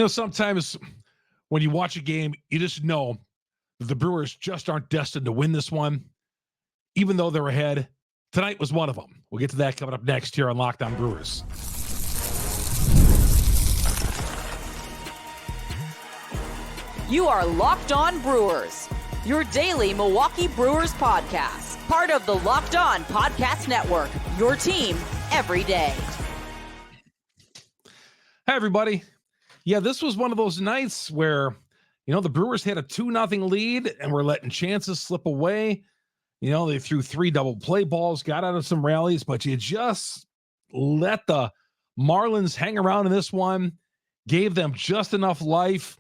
Sometimes when you watch a game, you just know that the Brewers just aren't destined to win this one, even though they're ahead. Tonight was one of them. We'll get to that coming up next here on Locked On Brewers. You are Locked On Brewers, your daily Milwaukee Brewers podcast. Part of the Locked On Podcast Network, your team every day. Hey, everybody. Yeah, this was one of those nights where, the Brewers had a 2-0 lead and were letting chances slip away. They threw 3 double play balls, got out of some rallies, but you just let the Marlins hang around in this one, gave them just enough life.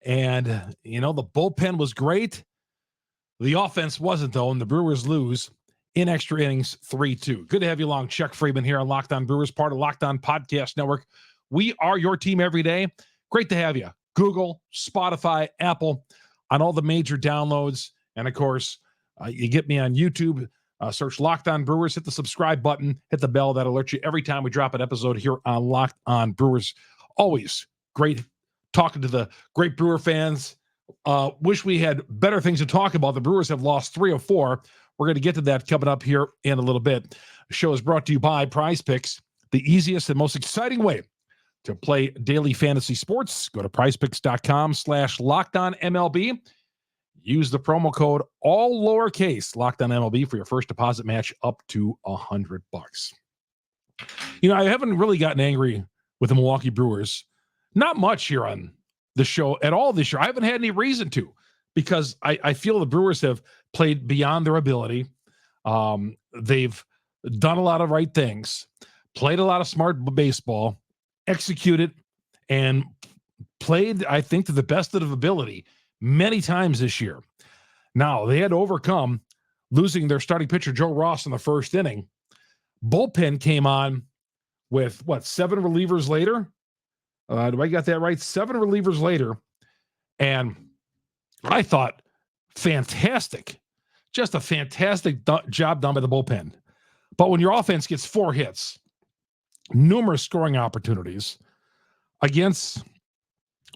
And, the bullpen was great. The offense wasn't, though, and the Brewers lose in extra innings 3-2. Good to have you along. Chuck Freeman here on Locked On Brewers, part of Locked On Podcast Network. We are your team every day. Great to have you. Google, Spotify, Apple, on all the major downloads. And, of course, you get me on YouTube. Search Locked On Brewers. Hit the subscribe button. Hit the bell. That alerts you every time we drop an episode here on Locked On Brewers. Always great talking to the great Brewer fans. Wish we had better things to talk about. The Brewers have lost 3 of 4. We're going to get to that coming up here in a little bit. The show is brought to you by PrizePicks, the easiest and most exciting way to play daily fantasy sports. Go to prizepicks.com/LockedOnMLB. Use the promo code all lowercase LockedOnMLB for your first deposit match up to $100. I haven't really gotten angry with the Milwaukee Brewers. Not much here on the show at all this year. I haven't had any reason to, because I feel the Brewers have played beyond their ability. They've done a lot of right things, played a lot of smart baseball, executed, and played, I think, to the best of their ability many times this year. Now, they had to overcome losing their starting pitcher, Joe Ross, in the first inning. Bullpen came on with, 7 relievers later? Do I got that right? 7 relievers later. And I thought, fantastic. Just a fantastic job done by the bullpen. But when your offense gets 4 hits, numerous scoring opportunities against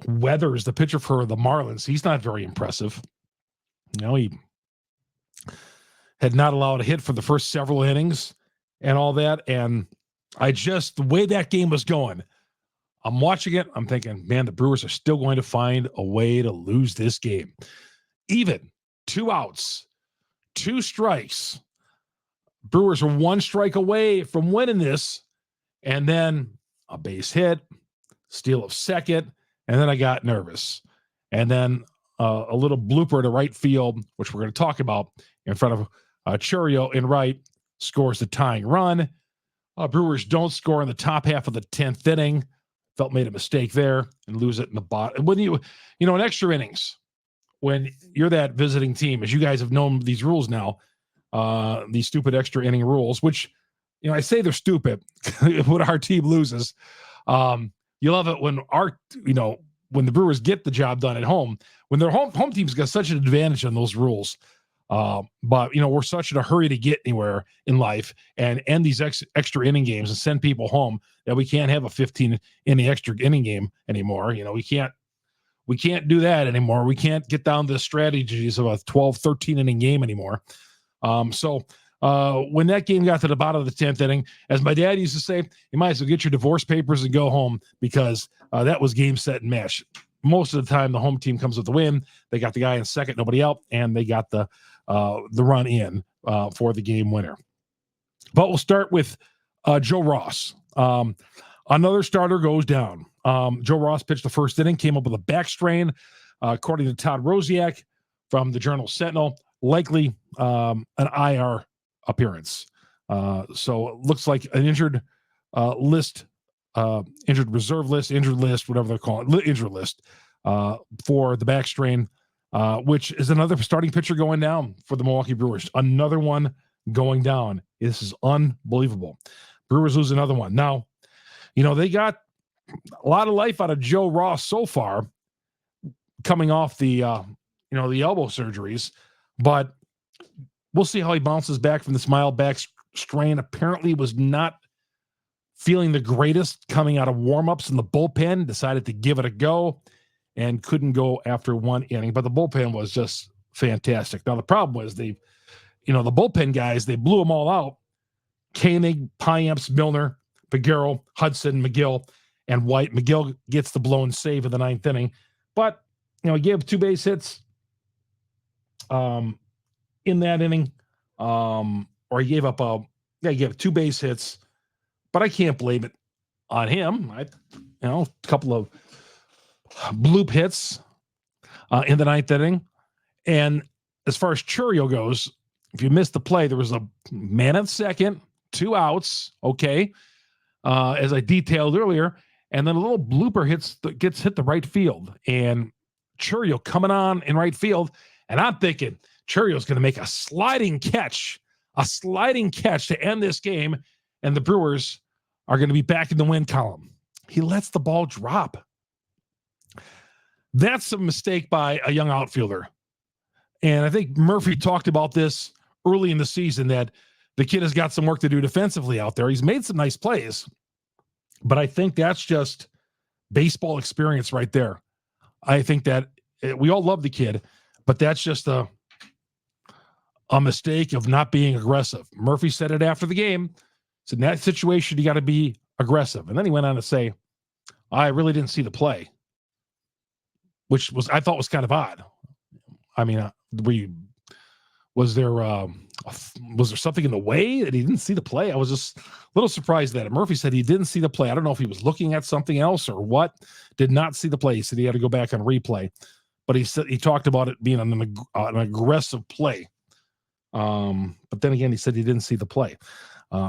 Weathers, the pitcher for the Marlins, he's not very impressive. He had not allowed a hit for the first several innings and all that. And the way that game was going, I'm watching it. I'm thinking, man, the Brewers are still going to find a way to lose this game. Even 2 outs, 2 strikes. Brewers are 1 strike away from winning this. And then a base hit, steal of second. And then I got nervous. And then a little blooper to right field, which we're going to talk about, in front of Chourio in right, scores the tying run. Brewers don't score in the top half of the 10th inning. Felt made a mistake there and lose it in the bottom. When in extra innings, when you're that visiting team, as you guys have known these rules now, these stupid extra inning rules, which, I say they're stupid when our team loses. You love it when when the Brewers get the job done at home, when their home team's got such an advantage on those rules. But we're such in a hurry to get anywhere in life and end these extra inning games and send people home that we can't have a 15-inning extra inning game anymore. We can't do that anymore. We can't get down to the strategies of a 12, 13-inning game anymore. So when that game got to the bottom of the 10th inning, as my dad used to say, you might as well get your divorce papers and go home, because that was game, set, and match. Most of the time, the home team comes with the win. They got the guy in second, nobody out, and they got the run in for the game winner. But we'll start with Joe Ross. Another starter goes down. Joe Ross pitched the first inning, came up with a back strain, according to Todd Rosiak from the Journal Sentinel, likely an IR appearance. So it looks like an injured list, injured reserve list, injured list, whatever they're calling it, injured list for the back strain, which is another starting pitcher going down for the Milwaukee Brewers. Another one going down. This is unbelievable. Brewers lose another one. Now, they got a lot of life out of Joe Ross so far, coming off the the elbow surgeries, but we'll see how he bounces back from this mild back strain. Apparently was not feeling the greatest coming out of warmups in the bullpen, decided to give it a go and couldn't go after one inning. But the bullpen was just fantastic. Now, the problem was the bullpen guys, they blew them all out. Koenig, Piamps, Milner, Figueroa, Hudson, McGill, and White. McGill gets the blown save in the 9th inning. But, he gave up 2 base hits in that inning. Or he gave up 2 base hits. But I can't blame it on him. A couple of bloop hits in the 9th inning. And as far as Chourio goes, if you missed the play, there was a man at second, 2 outs, okay, as I detailed earlier, and then a little blooper gets hit the right field, and Chourio coming on in right field, and I'm thinking Chourio's going to make a sliding catch to end this game, and the Brewers are going to be back in the win column. He lets the ball drop. That's a mistake by a young outfielder. And I think Murphy talked about this early in the season, that the kid has got some work to do defensively out there. He's made some nice plays, but I think that's just baseball experience right there. I think that we all love the kid, but that's just a mistake of not being aggressive. Murphy said it after the game. So in that situation, you got to be aggressive. And then he went on to say, I really didn't see the play, which I thought was kind of odd. I mean, was there something in the way that he didn't see the play? I was just a little surprised that Murphy said he didn't see the play. I don't know if he was looking at something else or what. Did not see the play. He said he had to go back and replay, but he talked about it being an aggressive play. But then again, he said he didn't see the play.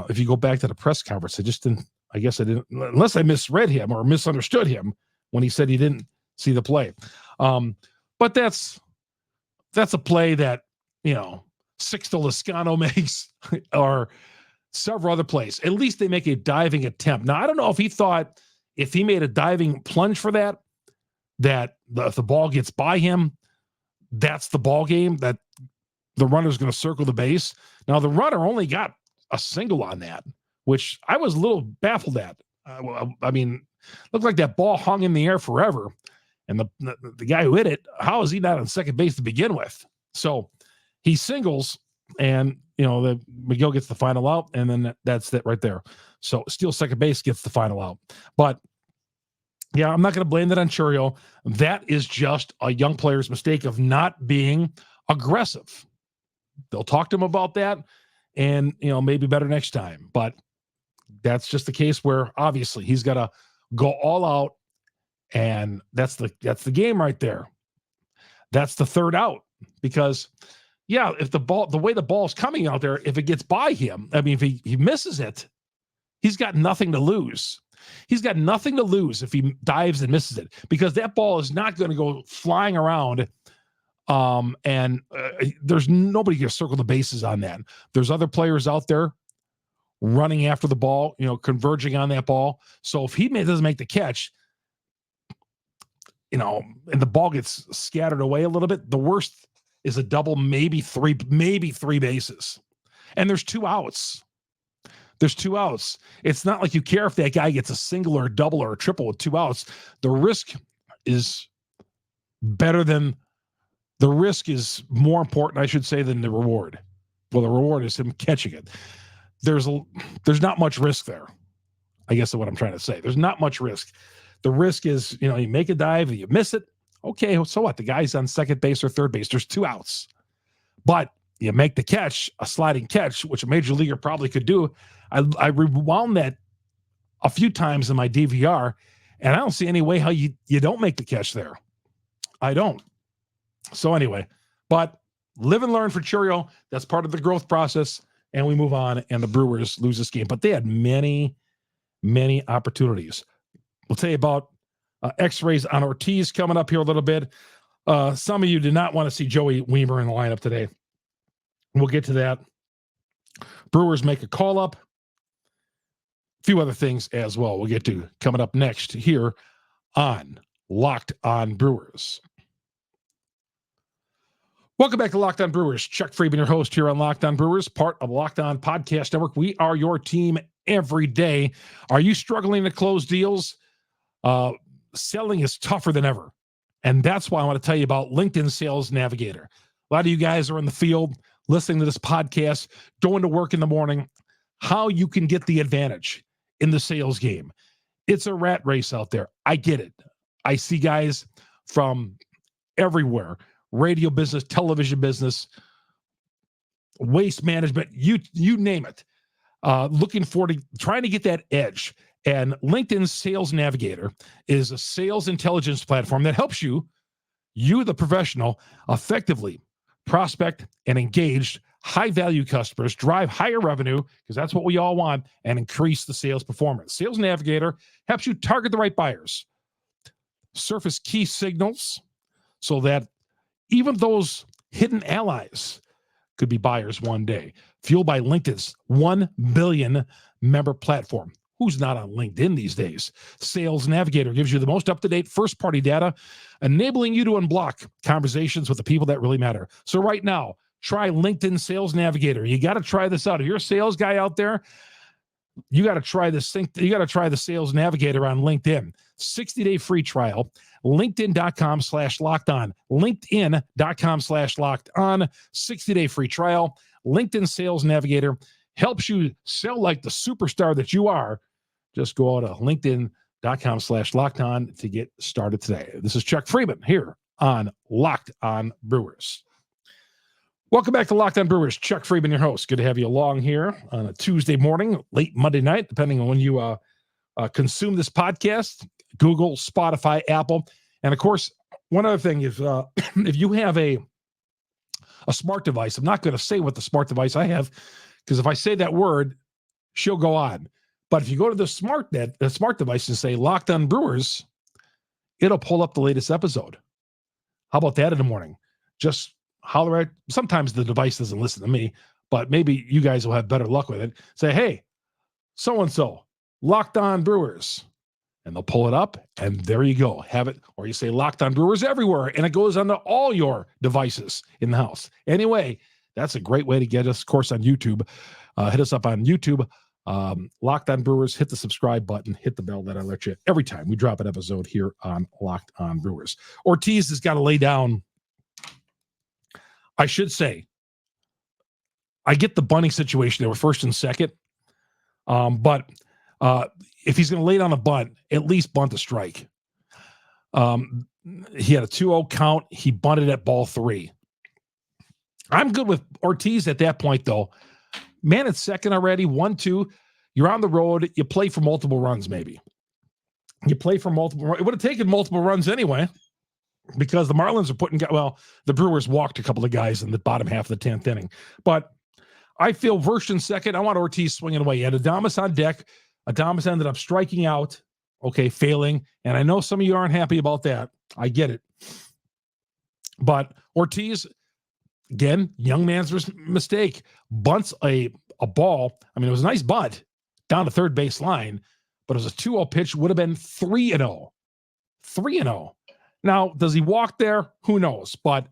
If you go back to the press conference, I guess I didn't, unless I misread him or misunderstood him when he said he didn't see the play. But that's a play that, Sixto Lezcano makes, or several other plays. At least they make a diving attempt. Now, I don't know if he thought if he made a diving plunge for that if the ball gets by him, that's the ball game, that the runner's going to circle the base. Now, the runner only got a single on that, which I was a little baffled at. I mean, looked like that ball hung in the air forever. And the guy who hit it, how is he not on second base to begin with? So he singles, and the McGill gets the final out, and then that's it right there. So steals second base, gets the final out. But yeah, I'm not going to blame that on Chourio. That is just a young player's mistake of not being aggressive. They'll talk to him about that, and maybe better next time. But that's just the case where obviously he's got to go all out, and that's the game right there. That's the third out, because if the way the ball's coming out there, if it gets by him, I mean, if he misses it, he's got nothing to lose. He's got nothing to lose if he dives and misses it, because that ball is not going to go flying around. And there's nobody to circle the bases on that. There's other players out there running after the ball, converging on that ball. So if he doesn't make the catch, and the ball gets scattered away a little bit, the worst is a double, maybe three bases. And there's 2 outs. It's not like you care if that guy gets a single or a double or a triple with 2 outs. The risk is more important, I should say, than the reward. Well, the reward is him catching it. There's not much risk there. I guess is what I'm trying to say. There's not much risk. The risk is, you make a dive, you miss it. Okay, so what? The guy's on second base or third base. There's 2 outs. But you make the catch, a sliding catch, which a major leaguer probably could do. I rewound that a few times in my DVR, and I don't see any way how you don't make the catch there. I don't. So anyway, but live and learn for Chourio. That's part of the growth process, and we move on, and the Brewers lose this game. But they had many, many opportunities. We'll tell you about x-rays on Ortiz coming up here a little bit. Some of you did not want to see Joey Wiemer in the lineup today. We'll get to that. Brewers make a call-up. A few other things as well we'll get to coming up next here on Locked On Brewers. Welcome back to Locked On Brewers. Chuck Freeman, your host here on Locked On Brewers, part of Locked On Podcast Network. We are your team every day. Are you struggling to close deals? Selling is tougher than ever. And that's why I want to tell you about LinkedIn Sales Navigator. A lot of you guys are in the field listening to this podcast, going to work in the morning, how you can get the advantage in the sales game. It's a rat race out there. I get it. I see guys from everywhere. Radio business, television business, waste management, you name it. Looking forward to trying to get that edge. And LinkedIn Sales Navigator is a sales intelligence platform that helps you, the professional, effectively prospect and engage high-value customers, drive higher revenue, because that's what we all want, and increase the sales performance. Sales Navigator helps you target the right buyers, surface key signals so that even those hidden allies could be buyers one day. Fueled by LinkedIn's 1 billion member platform. Who's not on LinkedIn these days? Sales Navigator gives you the most up-to-date first-party data, enabling you to unblock conversations with the people that really matter. So right now, try LinkedIn Sales Navigator. You got to try this out. If you're a sales guy out there, you got to try this thing. You got to try the Sales Navigator on LinkedIn. 60-day free trial. LinkedIn.com/lockedon. LinkedIn.com/lockedon. 60-day free trial. LinkedIn Sales Navigator helps you sell like the superstar that you are. Just go out to LinkedIn.com/lockedon to get started today. This is Chuck Freeman here on Locked On Brewers. Welcome back to Locked On Brewers. Chuck Freeman, your host. Good to have you along here on a Tuesday morning, late Monday night, depending on when you consume this podcast. Google, Spotify, Apple. And of course, one other thing is if you have a smart device, I'm not going to say what the smart device I have, because if I say that word, she'll go on. But if you go to the smart device and say Locked On Brewers, it'll pull up the latest episode. How about that in the morning? Just holler at, sometimes the device doesn't listen to me, but maybe you guys will have better luck with it. Say, hey, so-and-so, Locked On Brewers. And they'll pull it up, and there you go. Have it. Or you say Locked On Brewers everywhere, and it goes onto all your devices in the house. Anyway, that's a great way to get us, of course, on YouTube. Hit us up on YouTube. Locked On Brewers. Hit the subscribe button. Hit the bell that I let you every time we drop an episode here on Locked On Brewers. Ortiz has got to lay down. I should say, I get the bunting situation. They were first and second. But if he's going to lay down a bunt, at least bunt a strike. He had a 2-0 count. He bunted at ball 3. I'm good with Ortiz at that point, though. Man at second already, 1-2. You're on the road. You play for multiple runs, maybe. You play for multiple. It would have taken multiple runs anyway, because the Marlins are putting, well, the Brewers walked a couple of guys in the bottom half of the 10th inning. But I feel Vershon second. I want Ortiz swinging away. He had Adames on deck. Adames ended up striking out, failing. And I know some of you aren't happy about that. I get it. But Ortiz, again, young man's mistake, bunts a ball. I mean, it was a nice bunt down to third base line, but it was a 2-0 pitch, would have been 3-0. 3-0. Now, does he walk there? Who knows? But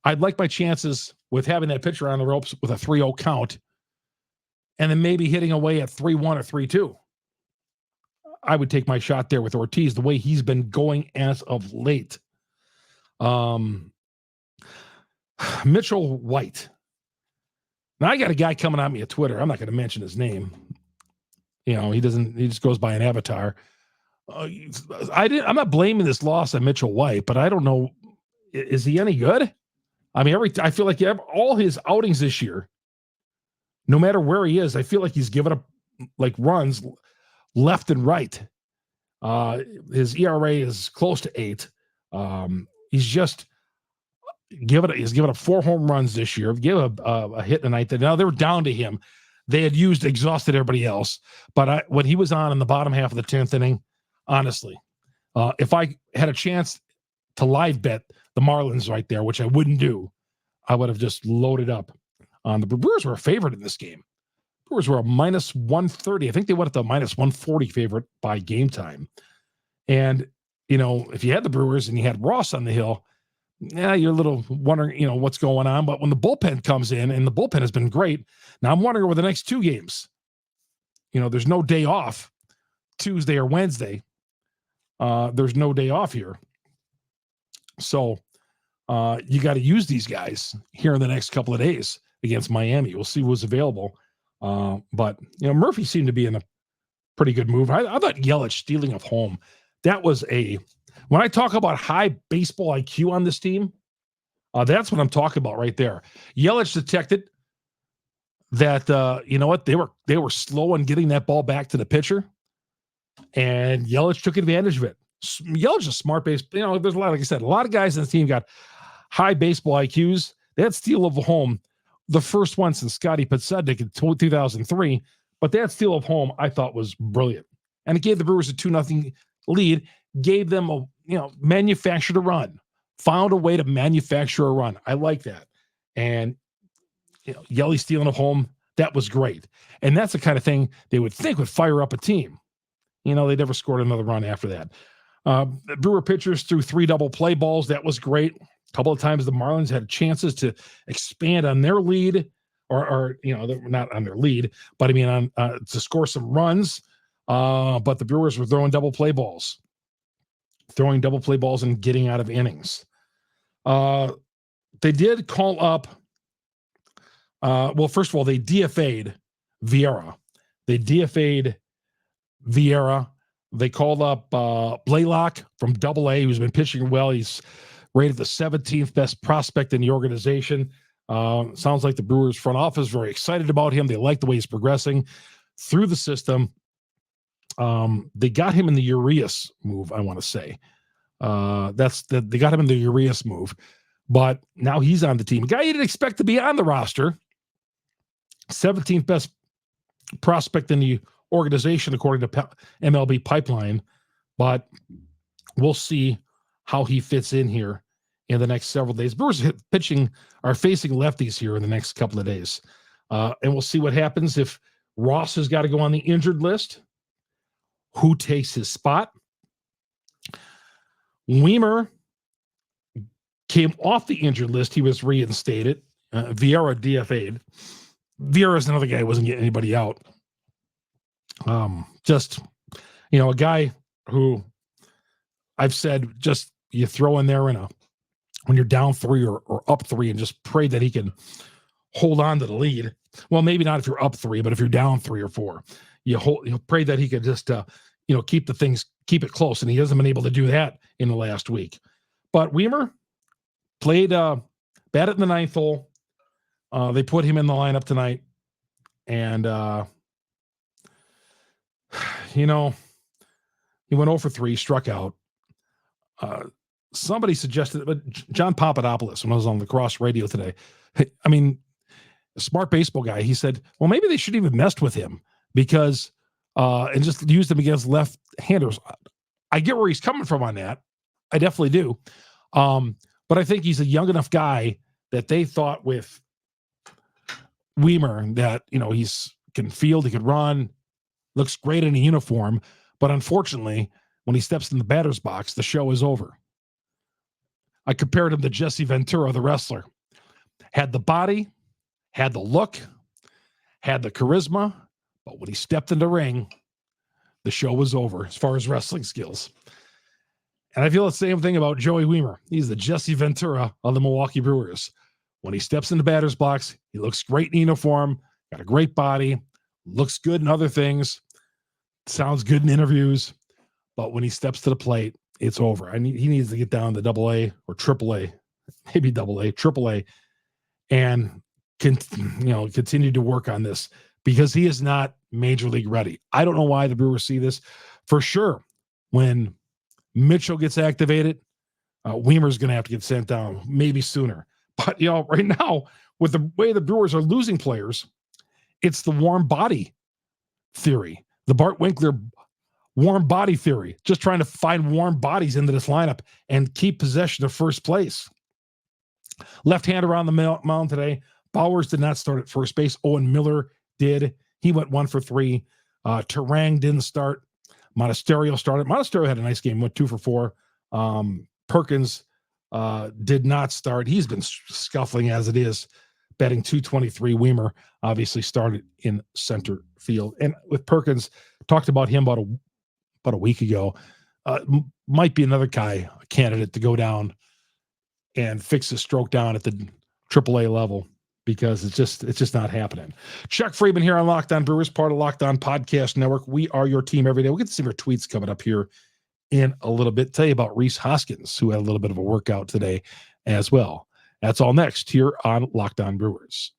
I'd like my chances with having that pitcher on the ropes with a 3-0 count, and then maybe hitting away at 3-1 or 3-2. I would take my shot there with Ortiz, the way he's been going as of late. Mitchell White. Now, I got a guy coming at me at Twitter. I'm not going to mention his name. He just goes by an avatar. I'm not blaming this loss on Mitchell White, but I don't know. Is he any good? I mean, I feel like all his outings this year, no matter where he is, I feel like he's given up runs left and right. His ERA is close to 8. He's just given up 4 home runs this year. Give a hit tonight. Now they were down to him. They had exhausted everybody else. But when he was on in the bottom half of the 10th inning, honestly, if I had a chance to live bet the Marlins right there, which I wouldn't do, I would have just loaded up on the Brewers. Were a favorite in this game. Brewers were a minus 130. I think they went at the minus 140 favorite by game time. And, if you had the Brewers and you had Ross on the hill, yeah, you're a little wondering, what's going on. But when the bullpen comes in, and the bullpen has been great, now I'm wondering over the next 2 games. There's no day off, Tuesday or Wednesday. There's no day off here. So you got to use these guys here in the next couple of days against Miami. We'll see who's available. But Murphy seemed to be in a pretty good move. I thought Yelich stealing of home, that was when I talk about high baseball IQ on this team, that's what I'm talking about right there. Yelich detected that they were slow on getting that ball back to the pitcher, and Yelich took advantage of it. Yelich is a smart base. There's a lot, like I said, a lot of guys in the team got high baseball IQs. That steal of home, the first one since Scotty Podsednik in 2003, but that steal of home I thought was brilliant, and it gave the Brewers a 2-0 lead. Gave them manufactured a run, found a way to manufacture a run. I like that. And Yelly stealing of home, that was great. And that's the kind of thing they would think would fire up a team. They never scored another run after that. The Brewer pitchers threw 3 double play balls. That was great. A couple of times the Marlins had chances to expand on their lead, or not on their lead, but I mean to score some runs. But the Brewers were throwing double play balls and getting out of innings. They did call up, first of all, they DFA'd Vieira. They called up Blaylock from Double-A, who's been pitching well. He's rated the 17th best prospect in the organization. Sounds like the Brewers front office is very excited about him. They like the way he's progressing through the system. They got him in the Urias move, I want to say. They got him in the Urias move, but now he's on the team. A guy you didn't expect to be on the roster. 17th best prospect in the organization, according to MLB Pipeline, but we'll see how he fits in here in the next several days. Brewers pitching are facing lefties here in the next couple of days. And we'll see what happens if Ross has got to go on the injured list. Who takes his spot? Wiemer came off the injured list. He was reinstated. Vieira DFA'd. Vieira is another guy who wasn't getting anybody out. A guy who I've said just you throw in there when you're down 3 or up 3 and just pray that he can hold on to the lead. Well, maybe not if you're up 3, but if you're down 3 or 4, you pray that he could just keep it close, and he hasn't been able to do that in the last week. But Wiemer played batted in the 9th hole. They put him in the lineup tonight, and he went 0 for 3, struck out. Somebody suggested, but John Papadopoulos, when I was on lacrosse radio today, I mean, a smart baseball guy, he said, well, maybe they shouldn't even messed with him because and just used him against left-handers. I get where he's coming from on that. I definitely do. But I think he's a young enough guy that they thought with Wiemer that, he's can field, he could run, looks great in a uniform. But unfortunately, when he steps in the batter's box, the show is over. I compared him to Jesse Ventura, the wrestler. Had the body, had the look, had the charisma, but when he stepped in the ring, the show was over as far as wrestling skills. And I feel the same thing about Joey Wiemer. He's the Jesse Ventura of the Milwaukee Brewers. When he steps in the batter's box, he looks great in uniform, got a great body, looks good in other things, sounds good in interviews, but when he steps to the plate, it's over. He needs to get down to AA or AAA, maybe AA, AAA, and continue to work on this because he is not major league ready. I don't know why the Brewers see this. For sure, when Mitchell gets activated, Wiemer's going to have to get sent down, maybe sooner. But, right now, with the way the Brewers are losing players, it's the warm body theory, the Bart Winkler warm body theory, just trying to find warm bodies into this lineup and keep possession of first place. Left-hander on the mound today. Bowers did not start at first base. Owen Miller did. He went 1 for 3. Terang didn't start. Monasterio started. Monasterio had a nice game, went 2 for 4. Perkins did not start. He's been scuffling as it is, batting .223. Wiemer obviously started in center field. And with Perkins, talked about him about a week ago. Might be another guy, a candidate to go down and fix his stroke down at the AAA level, because it's just not happening. Chuck Freeman here on Locked On Brewers, part of Locked On Podcast Network. We are your team every day. We'll get to see your tweets coming up here in a little bit. Tell you about Rhys Hoskins, who had a little bit of a workout today as well. That's all next here on Locked On Brewers.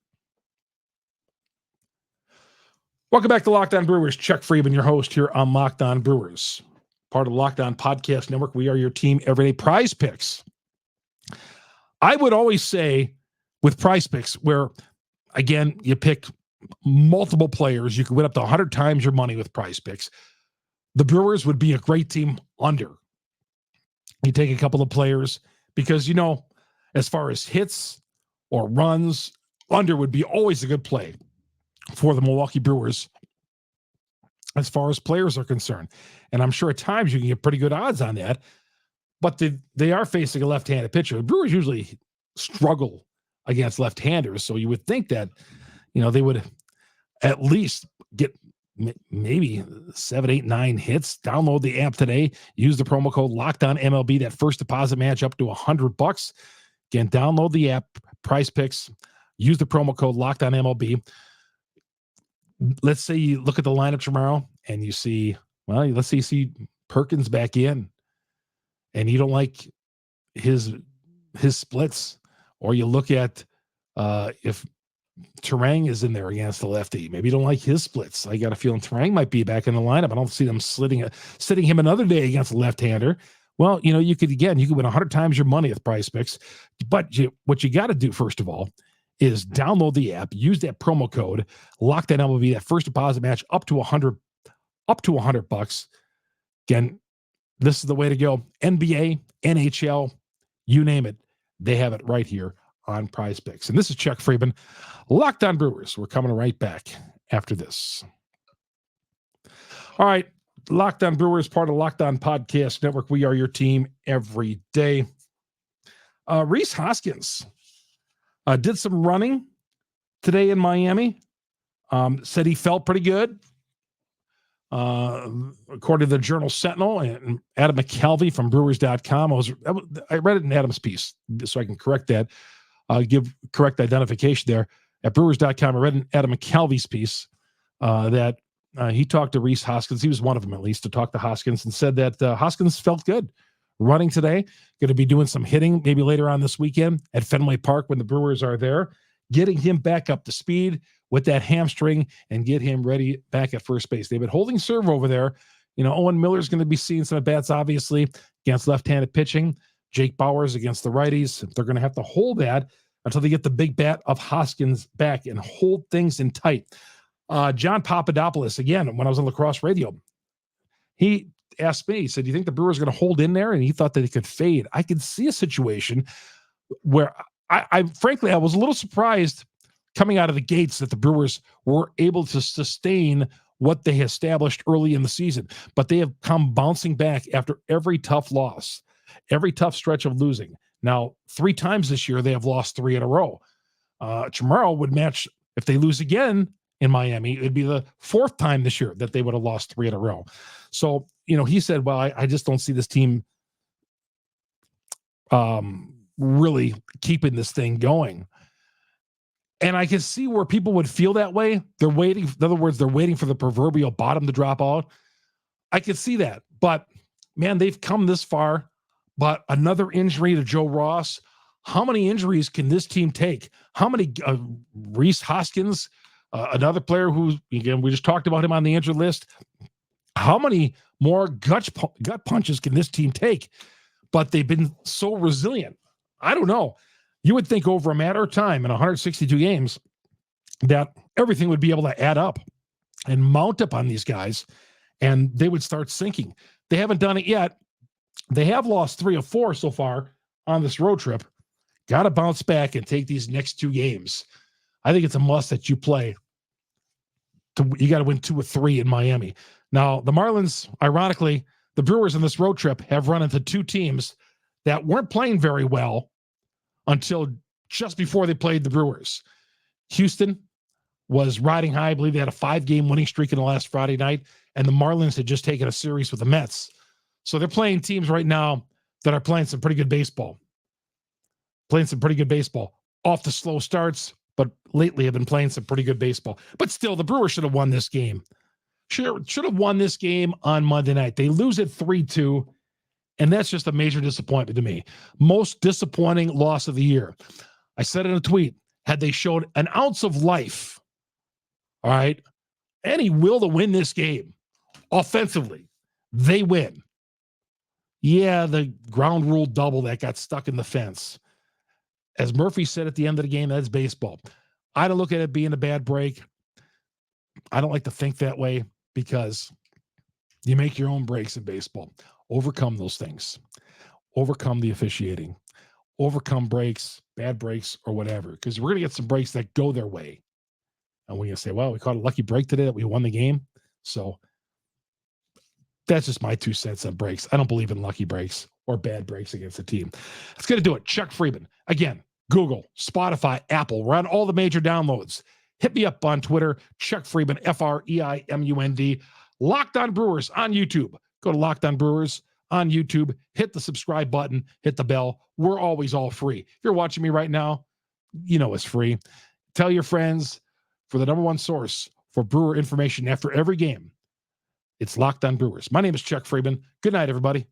Welcome back to Locked On Brewers. Chuck Freeman, your host here on Locked On Brewers, part of Locked On Podcast Network. We are your team every day. PrizePicks. I would always say with PrizePicks, where, again, you pick multiple players, you can win up to 100 times your money with PrizePicks. The Brewers would be a great team under. You take a couple of players because, as far as hits or runs, under would be always a good play for the Milwaukee Brewers as far as players are concerned. And I'm sure at times you can get pretty good odds on that. But they are facing a left-handed pitcher. The Brewers usually struggle against left-handers, so you would think that, they would at least get maybe 7, 8, 9 hits. Download the app today. Use the promo code LOCKEDONMLB. That first deposit match up to $100. Again, download the app, PrizePicks. Use the promo code LOCKEDONMLB. Let's say you look at the lineup tomorrow and you see, let's say you see Perkins back in, and you don't like his splits, or you look at if Turang is in there against the lefty, maybe you don't like his splits. I got a feeling Turang might be back in the lineup. I don't see them sitting him another day against a left-hander. Well, you could win 100 times your money with PrizePicks, but what you got to do first of all is download the app, use that promo code LOCKEDONMLB, that first deposit match up to $100. Again, this is the way to go. NBA, NHL, you name it, they have it right here on PrizePicks. And this is Chuck Freeman, Locked On Brewers. We're coming right back after this. All right, Locked On Brewers, part of Locked On Podcast Network. We are your team every day. Rhys Hoskins did some running today in Miami. Said he felt pretty good. According to the Journal Sentinel and Adam McCalvy from Brewers.com, I read it in Adam's piece, so I can correct that. Give correct identification there at Brewers.com. I read in Adam McCalvy's piece that he talked to Rhys Hoskins. He was one of them, at least, to talk to Hoskins, and said that Hoskins felt good running today. Going to be doing some hitting maybe later on this weekend at Fenway Park when the Brewers are there, getting him back up to speed with that hamstring and get him ready back at first base. They've been holding serve over there. Owen Miller's going to be seeing some at-bats, obviously, against left-handed pitching. Jake Bauers against the righties. They're going to have to hold that until they get the big bat of Hoskins back and hold things in tight. John Papadopoulos, again, when I was on Lacrosse Radio, he asked me, he said, do you think the Brewers are going to hold in there? And he thought that it could fade. I could see a situation where I frankly, I was a little surprised coming out of the gates that the Brewers were able to sustain what they established early in the season, but they have come bouncing back after every tough loss, every tough stretch of losing. Now, 3 times this year, they have lost 3 in a row. Tomorrow would match, if they lose again in Miami, it'd be the 4th time this year that they would have lost 3 in a row. So, he said, well, I just don't see this team really keeping this thing going. And I can see where people would feel that way. They're waiting. In other words, they're waiting for the proverbial bottom to drop out. I could see that. But, man, they've come this far. But another injury to Joe Ross. How many injuries can this team take? How many Rhys Hoskins, another player who, again, we just talked about him on the injured list. How many more gut punches can this team take? But they've been so resilient. I don't know. You would think over a matter of time in 162 games that everything would be able to add up and mount up on these guys, and they would start sinking. They haven't done it yet. They have lost 3 of 4 so far on this road trip. Got to bounce back and take these next 2 games. I think it's a must that you play. You got to win 2 or 3 in Miami. Now, the Marlins, ironically, the Brewers on this road trip have run into 2 teams that weren't playing very well until just before they played the Brewers. Houston was riding high. I believe they had a 5-game winning streak in the last Friday night, and the Marlins had just taken a series with the Mets. So they're playing teams right now that are playing some pretty good baseball. Off the slow starts, but lately have been playing some pretty good baseball. But still, the Brewers should have won this game. Should have won this game on Monday night. They lose it 3-2, and that's just a major disappointment to me. Most disappointing loss of the year. I said in a tweet, had they showed an ounce of life, all right, any will to win this game offensively, they win. Yeah, the ground rule double that got stuck in the fence. As Murphy said at the end of the game, that's baseball. I don't look at it being a bad break. I don't like to think that way because you make your own breaks in baseball. Overcome those things. Overcome the officiating. Overcome breaks, bad breaks, or whatever. Because we're going to get some breaks that go their way. And we're going to say, well, we caught a lucky break today that we won the game. So that's just my 2 cents on breaks. I don't believe in lucky breaks or bad breaks against a team. That's going to do it. Chuck Freeman. Again, Google, Spotify, Apple. We're on all the major downloads. Hit me up on Twitter, Chuck Freeman, FREIMUND. Locked On Brewers on YouTube. Go to Locked On Brewers on YouTube. Hit the subscribe button. Hit the bell. We're always all free. If you're watching me right now, you know it's free. Tell your friends for the number one source for Brewer information after every game. It's Locked On Brewers. My name is Chuck Freeman. Good night, everybody.